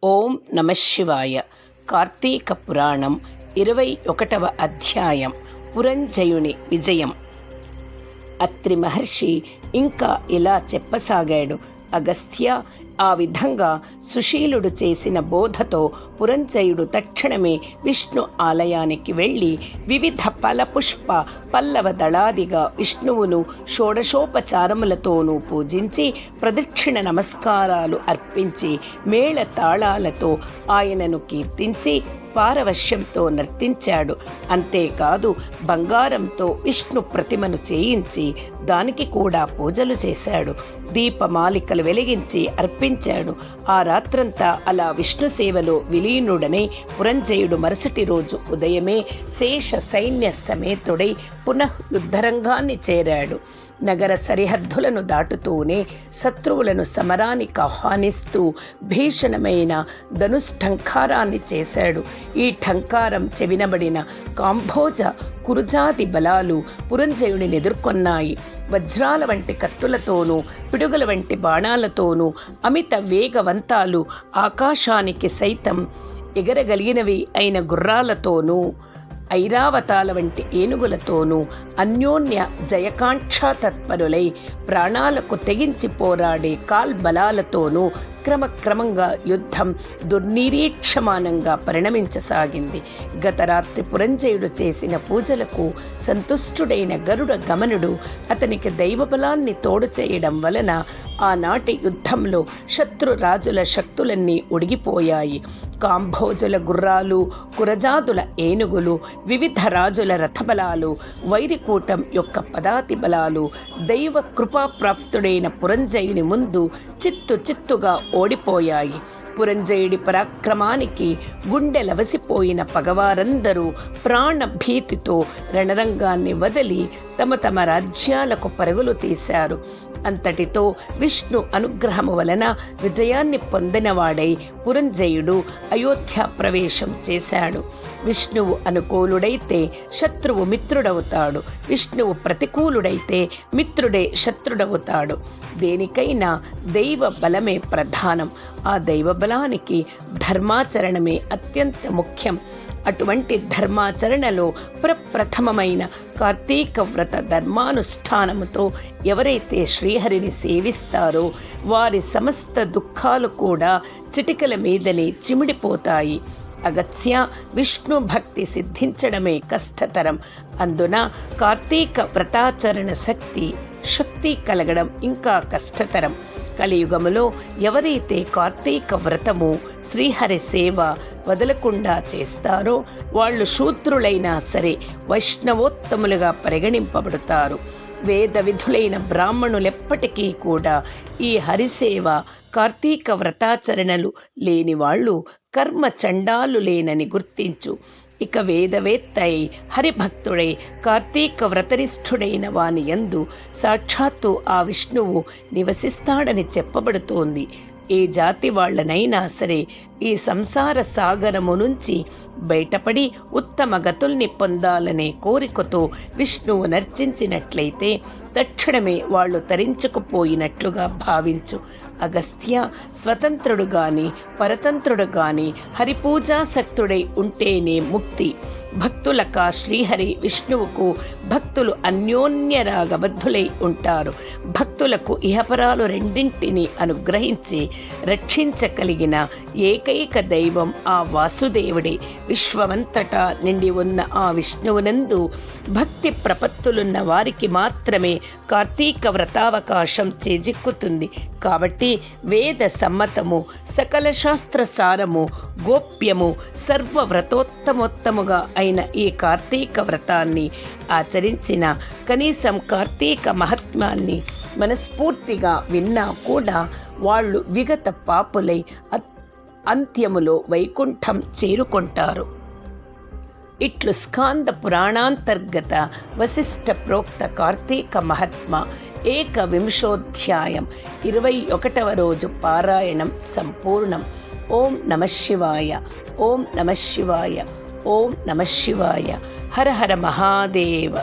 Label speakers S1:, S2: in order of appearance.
S1: ఓం నమ శివాయ. కార్తీక పురాణం 21వ అధ్యాయం. పురంజయుని విజయం. అత్రి మహర్షి ఇంకా ఇలా చెప్పసాగాడు. అగస్త్య, ఆ విధంగా సుశీలుడు చేసిన బోధతో పురంజయుడు తక్షణమే విష్ణు ఆలయానికి వెళ్ళి వివిధ ఫలపుష్ప పల్లవ దళాదిగా విష్ణువును షోడశోపచారములతోనూ పూజించి ప్రదక్షిణ నమస్కారాలు అర్పించి మేళ తాళాలతో ఆయనను కీర్తించి పారవశ్యంతో నర్తించాడు. అంతేకాదు, బంగారంతో విష్ణు ప్రతిమను చేయించి దానికి కూడా పూజలు చేశాడు. దీపమాలికలు వెలిగించి అర్పించాడు. ఆ రాత్రంతా అలా విష్ణు సేవలో విలీనుడనే పురంజయుడు మరుసటి రోజు ఉదయమే శేష సైన్య సమేతుడై పునః యుద్ధరంగాన్ని చేరాడు. నగర సరిహద్దులను దాటుతూనే శత్రువులను సమరానికి ఆహ్వానిస్తూ భీషణమైన ధనుష్టంకారాన్ని చేశాడు. ఈ ఠంకారం చెవినబడిన కాంభోజ కురుజాది బలాలు పురంజయుడిని ఎదుర్కొన్నాయి. వజ్రాల వంటి కత్తులతోనూ పిడుగుల వంటి బాణాలతోనూ అమిత వేగవంతాలు ఆకాశానికి సైతం ఎగరగలిగినవి అయిన గుర్రాలతోనూ ఐరావతాల వంటి ఏనుగులతోనూ అన్యోన్య జయకాంక్షా తత్పరులై ప్రాణాలకు తెగించి పోరాడే కాల్బలాలతోనూ క్రమక్రమంగా యుద్ధం దుర్నిరీక్షమానంగా పరిణమించసాగింది. గత రాత్రి పురంజయుడు చేసిన పూజలకు సంతుష్టుడైన గరుడ గమనుడు అతనికి దైవబలాన్ని తోడు చేయడం వలన ఆనాటి యుద్ధంలో శత్రురాజుల శక్తులన్నీ ఉడిగిపోయాయి. కాంభోజుల గుర్రాలు, కురజాదుల ఏనుగులు, వివిధ రాజుల రథబలాలు, వైరికూటం యొక్క పదాతి బలాలు దైవ కృపాప్రాప్తుడైన పురంజయుని ముందు చిత్తుగా ఓడిపోయాయి. పురంజయుడి పరాక్రమానికి గుండెలవసిపోయిన పగవారందరూ ప్రాణభీతితో రణరంగాన్ని వదిలి తమ తమ రాజ్యాలకు పరుగులు తీశారు. అంతటితో విష్ణు అనుగ్రహము వలన విజయాన్ని పొందినవాడై పురంజయుడు అయోధ్య ప్రవేశం చేశాడు. విష్ణువు అనుకూలుడైతే శత్రువు మిత్రుడవుతాడు. విష్ణువు ప్రతికూలుడైతే మిత్రుడే శత్రుడవుతాడు. దేనికైనా దైవ బలమే ప్రధానం. ఆ దైవ బలానికి ధర్మాచరణమే అత్యంత ముఖ్యం. అటువంటి ధర్మాచరణలో ప్రప్రథమమైన కార్తీక వ్రత ధర్మానుష్ఠానముతో ఎవరైతే శ్రీహరిని సేవిస్తారో వారి సమస్త దుఃఖాలు కూడా చిటికల మీదనే చిమిడిపోతాయి. అగత్య, విష్ణు భక్తి సిద్ధించడమే కష్టతరం. అందున కార్తీక వ్రతాచరణ శక్తి కలగడం ఇంకా కష్టతరం. కలియుగములో ఎవరైతే కార్తీక వ్రతము, శ్రీహరి సేవ వదలకుండా చేస్తారో వాళ్ళు శూద్రులైనా సరే వైష్ణవోత్తములుగా పరిగణింపబడతారు. వేద విధులైన బ్రాహ్మణులెప్పటికీ కూడా ఈ హరిసేవ, కార్తీక వ్రతాచరణలు లేని వాళ్ళు కర్మ చండాలులేనని గుర్తించు. ఇక వేదవేత్తై హరిభక్తుడై కార్తీక వ్రతనిష్ఠుడైన వాని యందు సాక్షాత్తు ఆ విష్ణువు నివసిస్తాడని చెప్పబడుతోంది. ఏ జాతి వాళ్లనైనా సరే ఈ సంసార సాగరము నుంచి బయటపడి ఉత్తమ గతుల్ని పొందాలనే కోరికతో విష్ణువు నర్చించినట్లయితే తక్షణమే వాళ్ళు తరించుకుపోయినట్లుగా భావించు. అగస్త్య, స్వతంత్రుడు గాని పరతంత్రుడు గాని హరిపూజాసక్తుడై ఉంటేనే ముక్తి. భక్తులక శ్రీహరి విష్ణువుకు భక్తులు అన్యోన్యరాగబద్ధులై ఉంటారు. భక్తులకు ఇహపరాలు రెండింటినీ అనుగ్రహించి రక్షించగలిగిన ఏకైక దైవం ఆ వాసుదేవుడే. విశ్వమంతటా నిండి ఉన్న ఆ విష్ణువునందు భక్తి ప్రపత్తులున్న వారికి మాత్రమే కార్తీక వ్రతావకాశం చేజిక్కుతుంది. కాబట్టి వేద సమ్మతము, సకల శాస్త్ర సారము, గోప్యము, సర్వవ్రతోత్తమోత్తముగా అయిన ఈ కార్తీక వ్రతాన్ని ఆచరించిన కనీసం కార్తీక మహాత్మ్యాన్ని మనస్ఫూర్తిగా విన్నా కూడా వాళ్ళు విగత పాపులై అంత్యములో వైకుంఠం చేరుకుంటారు. ఇట్లు స్కాంద పురాణాంతర్గత వశిష్ఠ ప్రోక్త కార్తీక మహాత్మ 21వ 21వ రోజు పారాయణం సంపూర్ణం. ఓం నమ శివాయ. ఓం నమ శివాయ. ఓం నమ శివాయ. హర హర మహాదేవ.